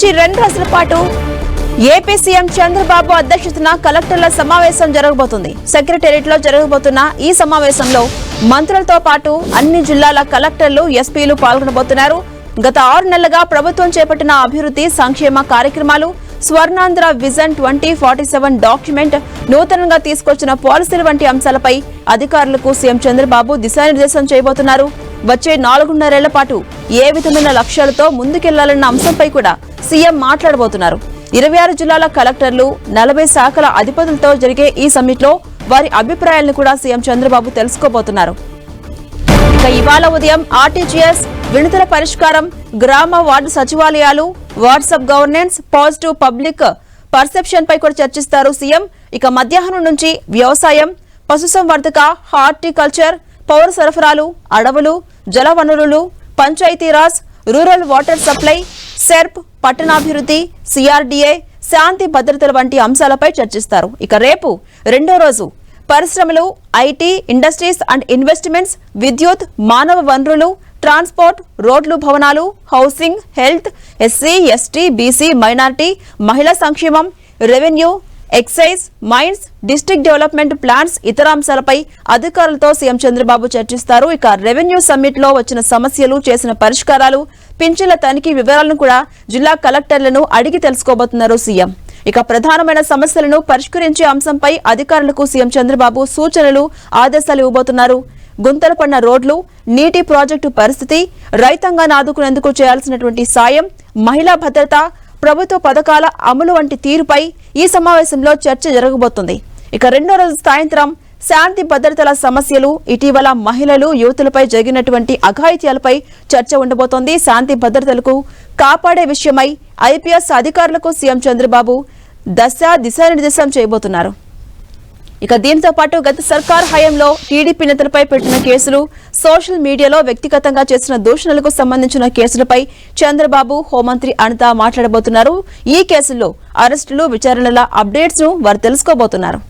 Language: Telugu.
నుంచి 2 రోజుల పాటు ఏపీ సీఎం చంద్రబాబు అధ్యక్షతన కలెక్టర్ల సమావేశం జరగబోతుంది. సెక్రటేరియట్ లో జరగబోతున్న ఈ సమావేశంలో మంత్రులతో పాటు అన్ని జిల్లాల కలెక్టర్లు, ఎస్పీలు పాల్గొనబోతున్నారు. గత 6 నెలలుగా ప్రభుత్వం చేపట్టిన అభివృద్ధి సంక్షేమ కార్యక్రమాలు, స్వర్ణాంధ్ర విజన్ 2047 డాక్యుమెంట్, నూతనంగా తీసుకొచ్చిన పాలసీల వంటి అంశాలపై అధికారులకు సీఎం చంద్రబాబు దిశానిర్దేశం చేయబోతున్నారు. వచ్చే 4.5 పాటు ఏ విధమైన లక్ష్యాలతో ముందుకెళ్లాలన్న అంశంపై కూడా సీఎం మాట్లాడబోతున్నారు. 26 జిల్లాల కలెక్టర్లు, 40 శాఖల అధిపతులతో జరిగే ఈ సమ్మిట్ లో వారి అభిప్రాయాలను కూడా సీఎం చంద్రబాబు తెలుసుకోబోతున్నారు. ఇక ఇవాళ ఉదయం ఆర్టీజీఎస్, వినతుల పరిష్కారం, గ్రామ వార్డు సచివాలయాలు, WhatsApp governance, positive public perception పై కూడా చర్చిస్తారు సీఎం. ఇక మధ్యాహ్నం నుంచి వ్యవసాయం, పశుసంవర్ధక, హార్టికల్చర్, పౌర సరఫరాలు, అడవులు, జల వనరులు, Panchayati Raj, rural water supply, SERP, పట్టణాభివృద్ధి, సిఆర్డీఏ, శాంతి భద్రతల వంటి అంశాలపై చర్చిస్తారు. ఇక రేపు 2వ రోజు పరిశ్రమలు, ఐటీ, ఇండస్ట్రీస్ అండ్ ఇన్వెస్ట్మెంట్స్, విద్యుత్, మానవ వనరులు, ట్రాన్స్పోర్ట్, రోడ్లు, భవనాలు, housing, health, SC, ST, BC, minority, మహిళా సంక్షేమం, revenue, excise, mines, district development plans, ఇతర అంశాలపై అధికారులతో సీఎం చంద్రబాబు చర్చిస్తారు. ఇక రెవెన్యూ సమ్మిట్ లో వచ్చిన సమస్యలు, చేసిన పరిష్కారాలు, పింఛన్ల తనిఖీ వివరాలను కూడా జిల్లా కలెక్టర్లను అడిగి తెలుసుకోబోతున్నారు సీఎం. ఇక ప్రధానమైన సమస్యలను పరిష్కరించే అంశంపై అధికారులకు సీఎం చంద్రబాబు సూచనలు, ఆదేశాలు ఇవ్వబోతున్నారు. గుంతలు పడిన రోడ్లు, నీటి ప్రాజెక్టు పరిస్థితి, రైతాంగాన్ని ఆదుకునేందుకు చేయాల్సినటువంటి సాయం, మహిళా భద్రత, ప్రభుత్వ పథకాల అమలు వంటి తీరుపై ఈ సమావేశంలో చర్చ జరగబోతుంది. ఇక 2వ రోజు సాయంత్రం శాంతి భద్రతల సమస్యలు, ఇటీవల మహిళలు, యువతులపై జరిగినటువంటి అఘాయిత్యాలపై చర్చ ఉండబోతోంది. శాంతి భద్రతలకు కాపాడే విషయమై ఐపీఎస్ అధికారులకు సీఎం చంద్రబాబు దిశానిర్దేశం చేయబోతున్నారు. ఇక దీంతో పాటు గత సర్కార్ హయాంలో టీడీపీ నేతలపై పెట్టిన కేసులు, సోషల్ మీడియాలో వ్యక్తిగతంగా చేసిన దూషణలకు సంబంధించిన కేసులపై చంద్రబాబు, హోంమంత్రి అనిత మాట్లాడబోతున్నారు. ఈ కేసుల్లో అరెస్టులు, విచారణల అప్డేట్స్ ను వారు తెలుసుకోబోతున్నారు.